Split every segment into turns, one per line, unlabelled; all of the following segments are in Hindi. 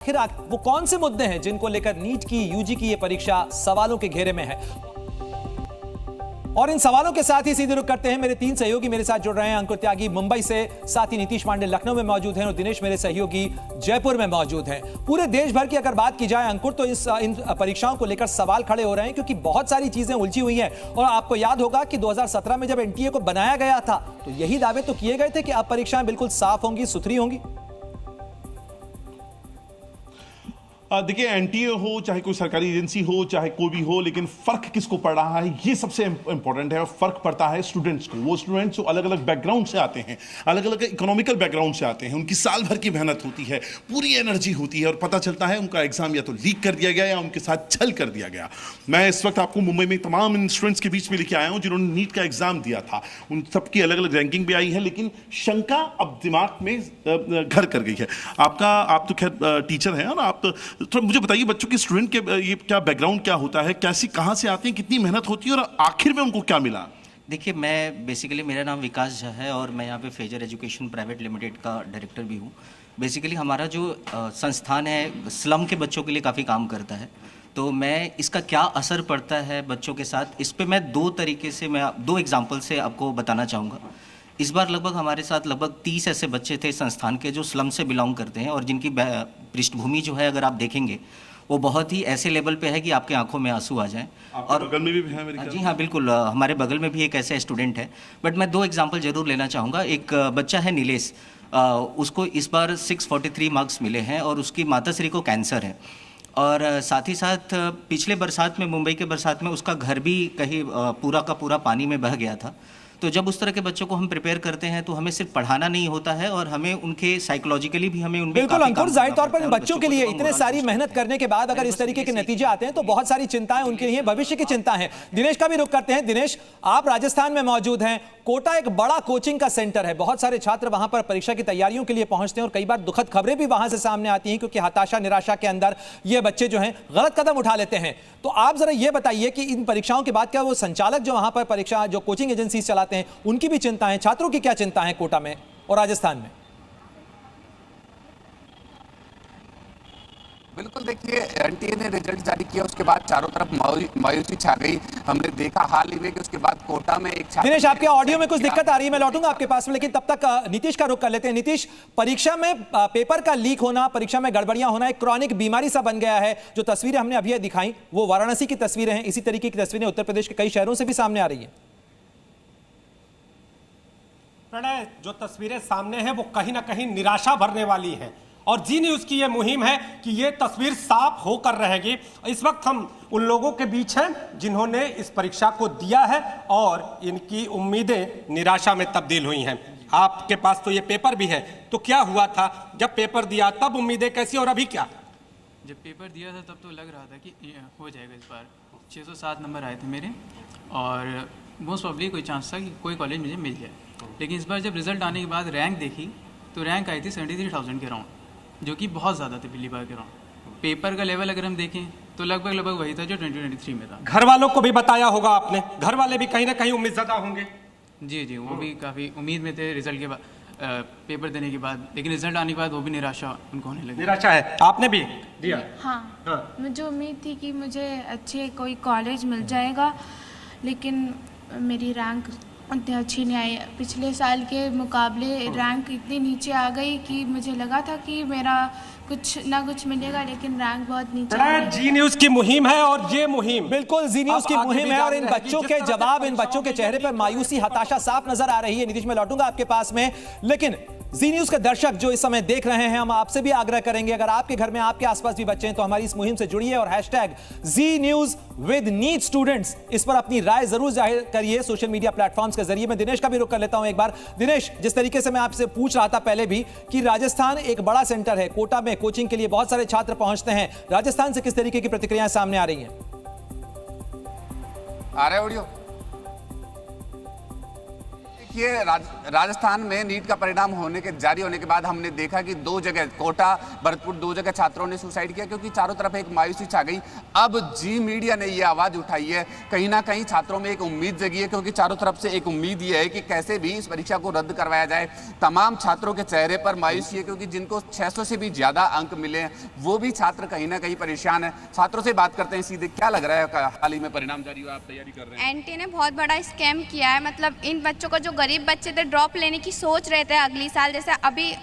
आखिर वो कौन से मुद्दे हैं जिनको लेकर नीट की यूजी की ये परीक्षा सवालों के घेरे में है। और इन सवालों के साथ ही सीधे रुख करते हैं मेरे तीन सहयोगी मेरे साथ जुड़ रहे हैं। अंकुर त्यागी मुंबई से, साथ ही नीतीश पांडे लखनऊ में मौजूद हैं और दिनेश मेरे सहयोगी जयपुर में मौजूद हैं। पूरे देश भर की अगर बात की जाए अंकुर, तो इन परीक्षाओं को लेकर सवाल खड़े हो रहे हैं क्योंकि बहुत सारी चीजें उलझी हुई हैं। और आपको याद होगा कि 2017 में जब एनटीए को बनाया गया था तो यही दावे तो किए गए थे कि अब परीक्षाएं बिल्कुल साफ होंगी, सुथरी होंगी।
देखिए, एनटीए हो चाहे कोई सरकारी एजेंसी हो चाहे कोई भी हो, लेकिन फर्क किसको पड़ रहा है ये सबसे इंपॉर्टेंट है। और फर्क पड़ता है स्टूडेंट्स को। वो स्टूडेंट्स जो अलग अलग बैकग्राउंड से आते हैं, अलग अलग इकोनॉमिकल बैकग्राउंड से आते हैं, उनकी साल भर की मेहनत होती है, पूरी एनर्जी होती है और पता चलता है उनका एग्जाम या तो लीक कर दिया गया या उनके साथ छल कर दिया गया। मैं इस वक्त आपको मुंबई में तमाम इन स्टूडेंट्स के बीच में लेके आया हूं जिन्होंने नीट का एग्जाम दिया था। उन सबकी अलग अलग रैंकिंग भी आई है, लेकिन शंका अब दिमाग में घर कर गई है। आप तो खैर टीचर हैं और आप थोड़ा मुझे बताइए, बच्चों के स्टूडेंट के ये क्या बैकग्राउंड क्या होता है, कैसी कहां से आते हैं, कितनी मेहनत होती है और आखिर में उनको क्या मिला?
देखिए, मैं बेसिकली मेरा नाम विकास झा है और मैं यहाँ पे फेजर एजुकेशन प्राइवेट लिमिटेड का डायरेक्टर भी हूँ। बेसिकली हमारा जो संस्थान है स्लम के बच्चों के लिए काफ़ी काम करता है। तो मैं इसका क्या असर पड़ता है बच्चों के साथ, इस पर मैं दो एग्जाम्पल से आपको बताना चाहूँगा। इस बार लगभग हमारे साथ लगभग 30 ऐसे बच्चे थे संस्थान के जो स्लम से बिलोंग करते हैं और जिनकी पृष्ठभूमि जो है अगर आप देखेंगे वो बहुत ही ऐसे लेवल पे है कि आपके आंखों में आंसू आ जाएं। और
बगल में भी है मेरे ख्याल।
जी हाँ, बिल्कुल, हमारे बगल में भी एक ऐसा स्टूडेंट है। बट मैं दो एग्जांपल जरूर लेना चाहूँगा। एक बच्चा है नीलेश, उसको इस बार 643 मार्क्स मिले हैं और उसकी माताश्री को कैंसर है। और साथ ही साथ पिछले बरसात में, मुंबई के बरसात में उसका घर भी कहीं पूरा का पूरा पानी में बह गया था। तो जब उस तरह के बच्चों को हम प्रिपेयर करते हैं तो हमें सिर्फ पढ़ाना नहीं होता है और हमें उनके साइकोलॉजिकली भी हमें उनके
बिल्कुल अंकुर, जाहिर तौर पर बच्चों के लिए इतने सारी मेहनत करने के बाद अगर इस तरीके के नतीजे आते हैं तो बहुत सारी चिंताएं उनके लिए, भविष्य की चिंता है। दिनेश का भी रुख करते हैं। दिनेश, आप राजस्थान में मौजूद हैं। कोटा एक बड़ा कोचिंग का सेंटर है, बहुत सारे छात्र वहां पर परीक्षा की तैयारियों के लिए पहुंचते हैं और कई बार दुखद खबरें भी वहां से सामने आती हैं क्योंकि हताशा निराशा के अंदर ये बच्चे जो हैं गलत कदम उठा लेते हैं। तो आप जरा ये बताइए कि इन परीक्षाओं के बाद क्या वो संचालक जो वहां पर परीक्षा जो कोचिंग एजेंसी चलाते हैं उनकी भी चिंता है, छात्रों की क्या चिंता है कोटा में और राजस्थान में?
बिल्कुल, देखिए एनटीए ने रिजल्ट जारी किया, उसके बाद चारों तरफ मायूसी छा गई। हमने देखा हाल ही में कि उसके बाद कोटा में एक छात्र।
दिनेश, आपके ऑडियो में कुछ दिक्कत आ रही है, मैं लौटूंगा आपके पास में, लेकिन तब तक नीतीश का रुख कर लेते हैं। नीतीश, परीक्षा में पेपर का लीक होना, परीक्षा में गड़बड़ियां होना एक क्रॉनिक बीमारी सा बन गया है। जो तस्वीरें हमने अभी दिखाई वो वाराणसी की तस्वीरें हैं, इसी तरीके की तस्वीरें उत्तर प्रदेश के कई शहरों से भी सामने आ रही है।
प्रणय, जो तस्वीरें सामने हैं वो कहीं ना कहीं निराशा भरने वाली हैं और जी न्यूज़ की ये मुहिम है कि ये तस्वीर साफ होकर रहेगी। इस वक्त हम उन लोगों के बीच हैं जिन्होंने इस परीक्षा को दिया है और इनकी उम्मीदें निराशा में तब्दील हुई हैं। आपके पास तो ये पेपर भी है, तो क्या हुआ था जब पेपर दिया, तब उम्मीदें कैसी और अभी क्या?
जब पेपर दिया था तब तो लग रहा था कि हो जाएगा। इस बार 607 नंबर आए थे मेरे और मोस्ट प्रॉब्ली कोई चांस था कि कोई कॉलेज मुझे मिल जाए। लेकिन इस बार जब रिजल्ट आने के बाद रैंक देखी तो रैंक आई थी 73,000 के राउंड, जो कि बहुत ज़्यादा थे पिछली बार के राउंड। पेपर का लेवल अगर हम देखें तो लगभग वही था जो 2023 में था।
घर वालों को भी बताया होगा आपने, घर वाले भी कहीं ना कहीं उम्मीदज़दा होंगे।
जी, वो भी काफ़ी उम्मीद में थे रिजल्ट के बाद, पेपर देने के बाद। लेकिन रिजल्ट आने के बाद वो भी निराशा उनको होने लगी।
निराशा है, आपने भी दिया?
हाँ, मुझे उम्मीद थी कि मुझे अच्छे कोई कॉलेज मिल जाएगा, लेकिन मेरी रैंक उतनी अच्छी नहीं आई। पिछले साल के मुकाबले रैंक इतनी नीचे आ गई कि मुझे लगा था कि मेरा कुछ ना कुछ मिलेगा, लेकिन रैंक बहुत नीचे आ गई।
जी न्यूज़ की मुहिम है और ये मुहिम
बिल्कुल जी न्यूज़ की मुहिम है और इन बच्चों के जवाब, इन बच्चों के चेहरे पर मायूसी, हताशा साफ नजर आ रही है। नीतीश, मैं लौटूंगा आपके पास में, लेकिन जी न्यूज़ के दर्शक जो इस समय देख रहे हैं, हम आपसे भी आग्रह करेंगे अगर आपके घर में आपके आसपास भी बच्चे हैं तो हमारी इस मुहिम से जुड़िए और #ZNews_with-NEET स्टूडेंट्स इस पर अपनी राय जरूर जाहिर करिए सोशल मीडिया प्लेटफॉर्म्स के जरिए। मैं दिनेश का भी रुख कर लेता हूं एक बार। दिनेश, जिस तरीके से मैं आपसे पूछ रहा था पहले भी कि राजस्थान एक बड़ा सेंटर है, कोटा में कोचिंग के लिए बहुत सारे छात्र पहुंचते हैं, राजस्थान से किस तरीके की प्रतिक्रियाएं सामने आ रही हैं?
आ रहा है ऑडियो? देखिए राजस्थान में नीट का परिणाम जारी होने के बाद हमने देखा कि 2 जगह कोटा भरतपुर 2 जगह छात्रों ने सुसाइड किया, क्योंकि चारों तरफ एक मायूसी छा गई। अब जी मीडिया ने ये आवाज उठाई है, कहीं ना कहीं छात्रों में एक उम्मीद जगी है, क्योंकि चारों तरफ से एक उम्मीद ये है कि कैसे भी इस परीक्षा को रद्द करवाया जाए। तमाम छात्रों के चेहरे पर मायूसी है, क्योंकि जिनको 600 से भी ज्यादा अंक मिले हैं वो भी छात्र कहीं ना कहीं परेशान है। छात्रों से बात करते हैं सीधे, क्या लग रहा है हाल ही में परिणाम जारी हुआ, आप तैयारी कर रहे हैं?
एनटीए ने बहुत बड़ा स्कैम किया है। मतलब इन बच्चों को, जो गरीब बच्चे थे, ड्रॉप लेने की सोच रहे थे अगली साल, जैसे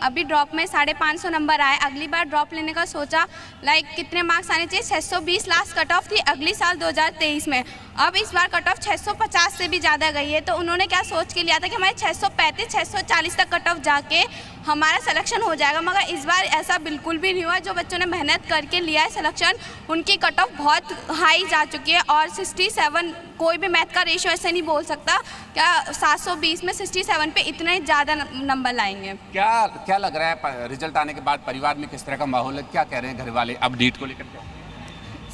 अभी ड्रॉप में 550 नंबर आए, अगली बार ड्रॉप लेने का सोचा, लाइक कितने मार्क्स आने चाहिए, 620 लास्ट कट ऑफ थी अगली साल 2023 में। अब इस बार कट ऑफ 650 से भी ज़्यादा गई है। तो उन्होंने क्या सोच के लिया था कि हमारे 635 640 तक कट ऑफ जाके हमारा सिलेक्शन हो जाएगा, मगर इस बार ऐसा बिल्कुल भी नहीं हुआ। जो बच्चों ने मेहनत करके लिया है सिलेक्शन, उनकी कट ऑफ बहुत हाई जा चुकी है। और 67, कोई भी मैथ का रेशियो ऐसे नहीं बोल सकता क्या 720 में 67 पे इतने ज़्यादा नंबर लाएंगे।
क्या लग रहा है रिजल्ट आने के बाद परिवार में किस तरह का माहौल है, क्या कह रहे हैं घर वाले अब नीट को लेकर?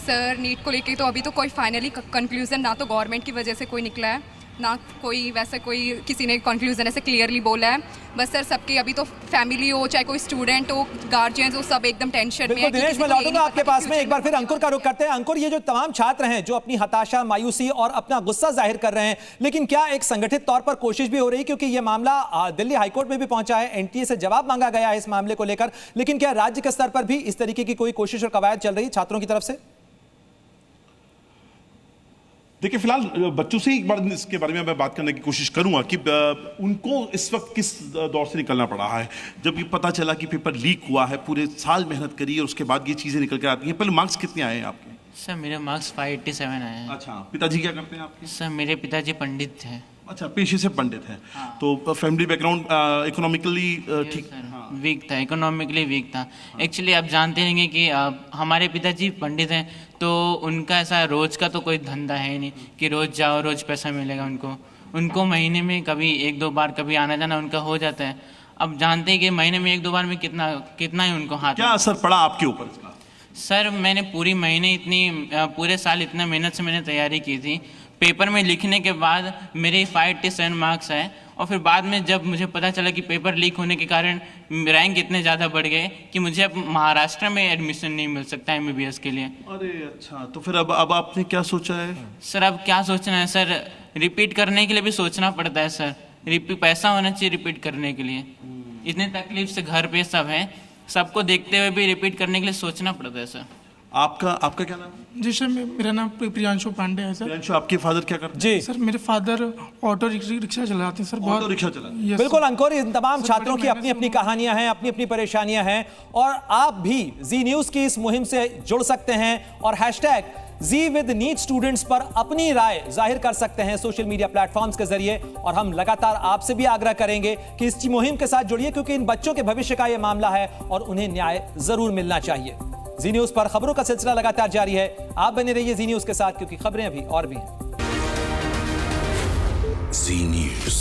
सर नीट को लेके तो अभी तो कोई फाइनली कंक्लूजन ना तो गवर्नमेंट की वजह से कोई निकला है, ना कोई वैसे कोई किसी ने कंक्लूजन ऐसे क्लियरली बोला है। बस सर सबके अभी तो फैमिली हो, चाहे कोई स्टूडेंट हो, गार्जियंस हो, सब एकदम टेंशन में है।
दिनेश, मैं लौटूंगा आपके पास में, एक बार फिर अंकुर का रुख करते हैं। अंकुर, ये जो तमाम छात्र हैं जो अपनी हताशा, मायूसी और अपना गुस्सा जाहिर कर रहे हैं, लेकिन क्या एक संगठित तौर पर कोशिश भी हो रही, क्योंकि ये मामला दिल्ली हाईकोर्ट में भी पहुंचा है, एनटीए से जवाब मांगा गया है इस मामले को लेकर, लेकिन क्या राज्य के स्तर पर भी इस तरीके की कोई कोशिश और कवायद चल रही छात्रों की तरफ से?
देखिए, फिलहाल बच्चों से एक बार इसके बारे में मैं बात करने की कोशिश करूंगा कि उनको इस वक्त किस दौर से निकलना पड़ा है। जब ये पता चला कि पेपर लीक हुआ है, पूरे साल मेहनत करी और उसके बाद ये चीज़ें निकल कर आती हैं। पहले मार्क्स कितने आए हैं आपके?
सर मेरे मार्क्स 587 आए हैं।
अच्छा, पिताजी क्या करते हैं आपके?
सर मेरे पिताजी पंडित थे।
अच्छा, पेशे से पंडित हैं। हाँ। तो फैमिली बैकग्राउंड इकोनॉमिकली ठीक?
हाँ। वीक था, इकोनॉमिकली वीक था। एक्चुअली आप जानते हैं कि हमारे पिताजी पंडित हैं, तो उनका ऐसा रोज का तो कोई धंधा है नहीं कि रोज जाओ रोज पैसा मिलेगा उनको महीने में कभी 1-2 बार कभी आना जाना उनका हो जाता है। अब जानते हैं कि महीने में 1-2 बार में कितना ही उनको हाथ।
क्या असर पड़ा आपके ऊपर इसका?
सर मैंने पूरे साल इतना मेहनत से मैंने तैयारी की थी। पेपर में लिखने के बाद मेरे 587 मार्क्स आए, और फिर बाद में जब मुझे पता चला कि पेपर लीक होने के कारण रैंक इतने ज़्यादा बढ़ गए कि मुझे अब महाराष्ट्र में एडमिशन नहीं मिल सकता MBBS के लिए।
अरे अच्छा, तो फिर अब आपने क्या सोचा है?
सर अब क्या सोचना है सर, रिपीट करने के लिए भी सोचना पड़ता है सर, पैसा होना चाहिए रिपीट करने के लिए। इतने तकलीफ से घर पे सब है, सबको देखते हुए भी रिपीट करने के लिए सोचना पड़ता है सर।
आपका क्या नाम है?
जी सर, मेरा नाम प्रियांशु पांडे है सर।
प्रियांशु, आपके फादर क्या करते हैं?
जी
सर, मेरे फादर ऑटो रिक्शा चलाते हैं सर।
ऑटो रिक्शा चलाते हैं।
बिल्कुल अंकुर, इन तमाम छात्रों की अपनी अपनी कहानियां हैं, अपनी अपनी परेशानियां हैं, और आप भी जी न्यूज की इस मुहिम से जुड़ सकते हैं और #ZWithNeet स्टूडेंट्स पर अपनी राय जाहिर कर सकते हैं सोशल मीडिया प्लेटफॉर्म्स के जरिए। और हम लगातार आपसे भी आग्रह करेंगे कि इस मुहिम के साथ जुड़िए, क्योंकि इन बच्चों के भविष्य का यह मामला है और उन्हें न्याय जरूर मिलना चाहिए। जी न्यूज पर खबरों का सिलसिला लगातार जारी है, आप बने रहिए जी न्यूज के साथ, क्योंकि खबरें अभी और भी हैं।
जी न्यूज।